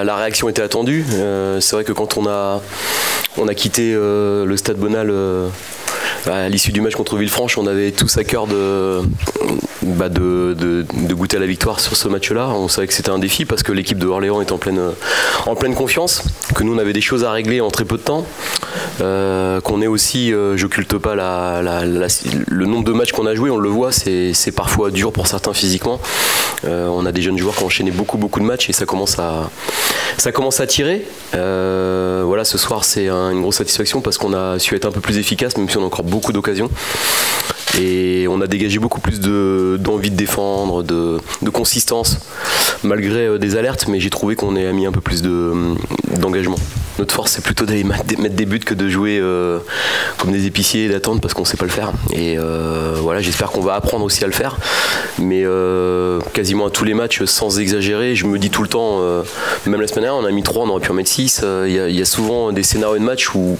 La réaction était attendue. C'est vrai que quand on a quitté le Stade Bonal à l'issue du match contre Villefranche, on avait tous à cœur de goûter à la victoire sur ce match-là. On savait que c'était un défi parce que l'équipe de Orléans est en pleine confiance, que nous on avait des choses à régler en très peu de temps, qu'on est aussi, j'occulte pas le nombre de matchs qu'on a joué, on le voit, c'est parfois dur pour certains physiquement. On a des jeunes joueurs qui ont enchaîné beaucoup de matchs et ça commence à tirer. Voilà, ce soir c'est une grosse satisfaction parce qu'on a su être un peu plus efficace, même si on a encore beaucoup d'occasions. Et on a dégagé beaucoup plus d'envie de défendre, de consistance, malgré des alertes, mais j'ai trouvé qu'on a mis un peu plus d'engagement. Notre force, c'est plutôt d'aller mettre des buts que de jouer comme des épiciers et d'attendre parce qu'on ne sait pas le faire. Et voilà, j'espère qu'on va apprendre aussi à le faire. Mais quasiment à tous les matchs, sans exagérer, je me dis tout le temps, même la semaine dernière, on a mis 3, on aurait pu en mettre 6. Il y a souvent des scénarios de match où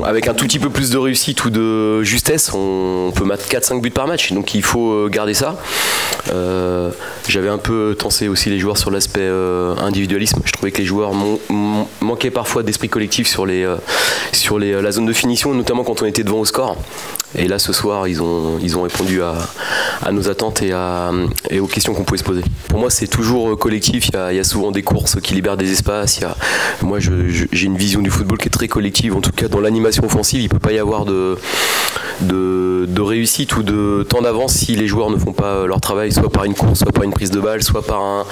avec un tout petit peu plus de réussite ou de justesse, on peut mettre 4-5 buts par match. Donc il faut garder ça. J'avais un peu tensé aussi les joueurs sur l'aspect individualisme. Je trouvais que les joueurs manquaient parfois d'esprit collectif sur la zone de finition, notamment quand on était devant au score. Et là, ce soir, ils ont répondu à nos attentes et aux questions qu'on pouvait se poser. Pour moi, c'est toujours collectif. Il y a souvent des courses qui libèrent des espaces. Moi, j'ai une vision du football qui est très collective. En tout cas, dans l'animation offensive, il ne peut pas y avoir de réussite ou de temps d'avance si les joueurs ne font pas leur travail, soit par une course, soit par une prise de balle, soit par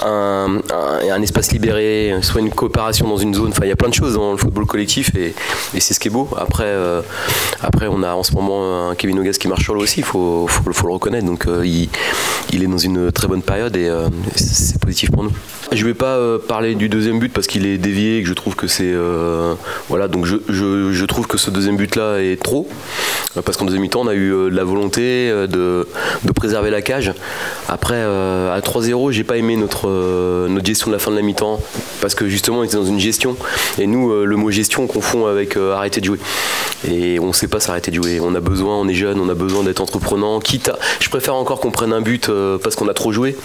un espace libéré, soit une coopération dans une zone. Enfin, il y a plein de choses dans le football collectif et c'est ce qui est beau. Après, on a en ce moment un Kevin Augas qui marche sur l'eau aussi, il faut le reconnaître. Donc il est dans une très bonne période et c'est positif pour nous. Je ne vais pas parler du deuxième but parce qu'il est dévié et que je trouve que c'est voilà, donc je trouve que ce deuxième but là est trop parce qu'en deuxième mi-temps on a eu la volonté de préserver la cage. Après à 3-0 j'ai pas aimé notre gestion de la fin de la mi-temps parce que justement on était dans une gestion et nous le mot gestion on confond avec arrêter de jouer et on sait pas s'arrêter de jouer. On a besoin, on est jeune, on a besoin d'être entreprenant. Je préfère encore qu'on prenne un but parce qu'on a trop joué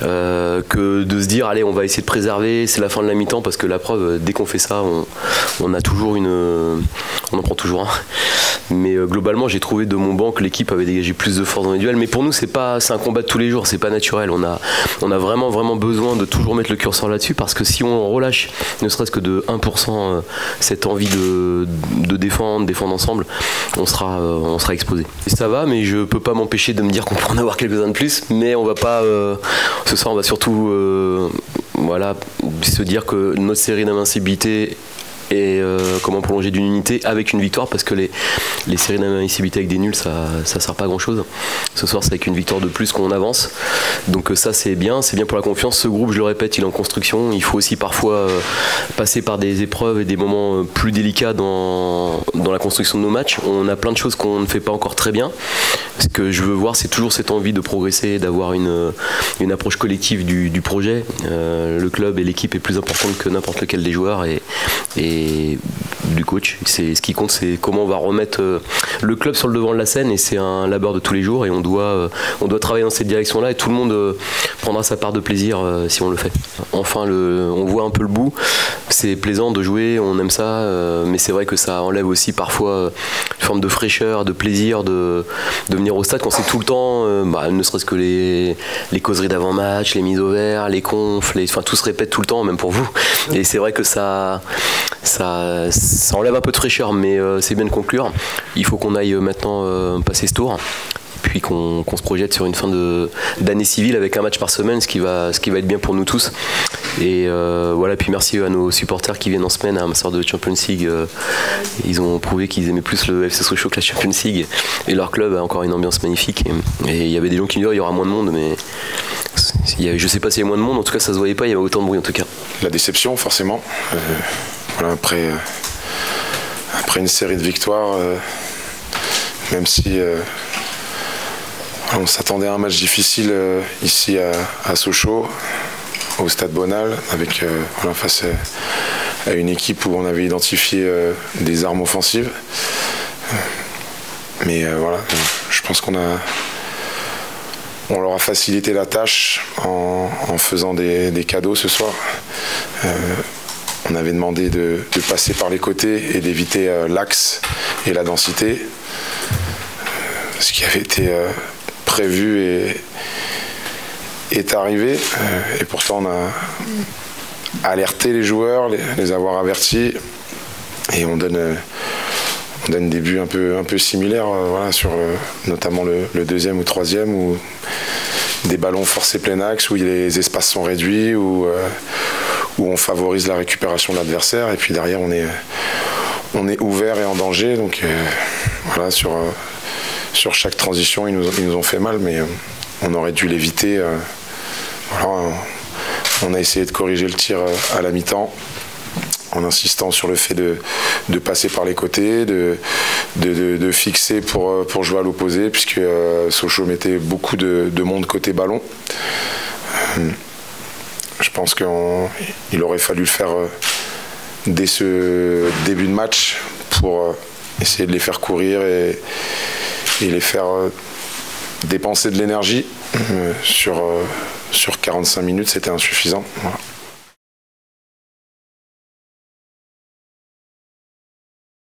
que de se dire allez on va essayer de préserver, c'est la fin de la mi-temps parce que la preuve dès qu'on fait ça on a toujours on en prend toujours un. Mais globalement j'ai trouvé de mon banc que l'équipe avait dégagé plus de force dans les duels, mais pour nous c'est un combat de tous les jours, c'est pas naturel. On a vraiment besoin de toujours mettre le curseur là-dessus parce que si on relâche ne serait-ce que de 1% cette envie de défendre ensemble, on sera exposé. Et ça va, mais je peux pas m'empêcher de me dire qu'on peut en avoir quelques-uns de plus, mais on va pas ce soir on va surtout voilà, se dire que notre série d'invincibilité et comment prolonger d'une unité avec une victoire parce que les séries d'invincibilité avec des nuls ça sert pas à grand chose. Ce soir c'est avec une victoire de plus qu'on avance, donc ça c'est bien pour la confiance. Ce groupe, je le répète, il est en construction, il faut aussi parfois passer par des épreuves et des moments plus délicats dans la construction de nos matchs. On a plein de choses qu'on ne fait pas encore très bien. Ce que je veux voir c'est toujours cette envie de progresser, d'avoir une approche collective du projet. Le club et l'équipe est plus importante que n'importe lequel des joueurs et du coach. Ce qui compte c'est comment on va remettre le club sur le devant de la scène et c'est un labeur de tous les jours et on doit travailler dans cette direction là et tout le monde prendra sa part de plaisir si on le fait. Enfin on voit un peu le bout, c'est plaisant de jouer, on aime ça mais c'est vrai que ça enlève aussi parfois une forme de fraîcheur, de plaisir de venir au stade quand c'est tout le temps ne serait-ce que les causeries d'avant-match, les mises au vert, les confs, enfin tout se répète tout le temps même pour vous et c'est vrai que ça enlève un peu de fraîcheur, mais c'est bien de conclure. Il faut qu'on aille maintenant passer ce tour, puis qu'on se projette sur une fin d'année civile avec un match par semaine, ce qui va être bien pour nous tous. Et voilà, puis merci à nos supporters qui viennent en semaine à un sort de Champions League. Ils ont prouvé qu'ils aimaient plus le FC Sochaux que la Champions League, et leur club a encore une ambiance magnifique. Et il y avait des gens qui disaient il y aura moins de monde, mais je sais pas s'il y a moins de monde, en tout cas ça se voyait pas, il y avait autant de bruit en tout cas. La déception forcément. Voilà, après une série de victoires, même si on s'attendait à un match difficile ici à Sochaux, au Stade Bonal, avec face à une équipe où on avait identifié des armes offensives. Mais voilà, je pense qu'on a On leur a facilité la tâche en faisant des cadeaux ce soir. On avait demandé de passer par les côtés et d'éviter l'axe et la densité. Ce qui avait été prévu est arrivé. Et pourtant, on a alerté les joueurs, les avoir avertis. Et on donne des buts un peu similaires, voilà, sur notamment le deuxième ou troisième, où des ballons forcés plein axe, où les espaces sont réduits, où on favorise la récupération de l'adversaire. Et puis derrière, on est ouvert et en danger. Donc voilà, sur chaque transition, ils nous ont fait mal, mais on aurait dû l'éviter. Voilà, on a essayé de corriger le tir à la mi-temps, en insistant sur le fait de passer par les côtés, de fixer pour jouer à l'opposé, puisque Sochaux mettait beaucoup de monde côté ballon. Je pense qu'il aurait fallu le faire dès ce début de match pour essayer de les faire courir et les faire dépenser de l'énergie. Sur 45 minutes, c'était insuffisant. Voilà.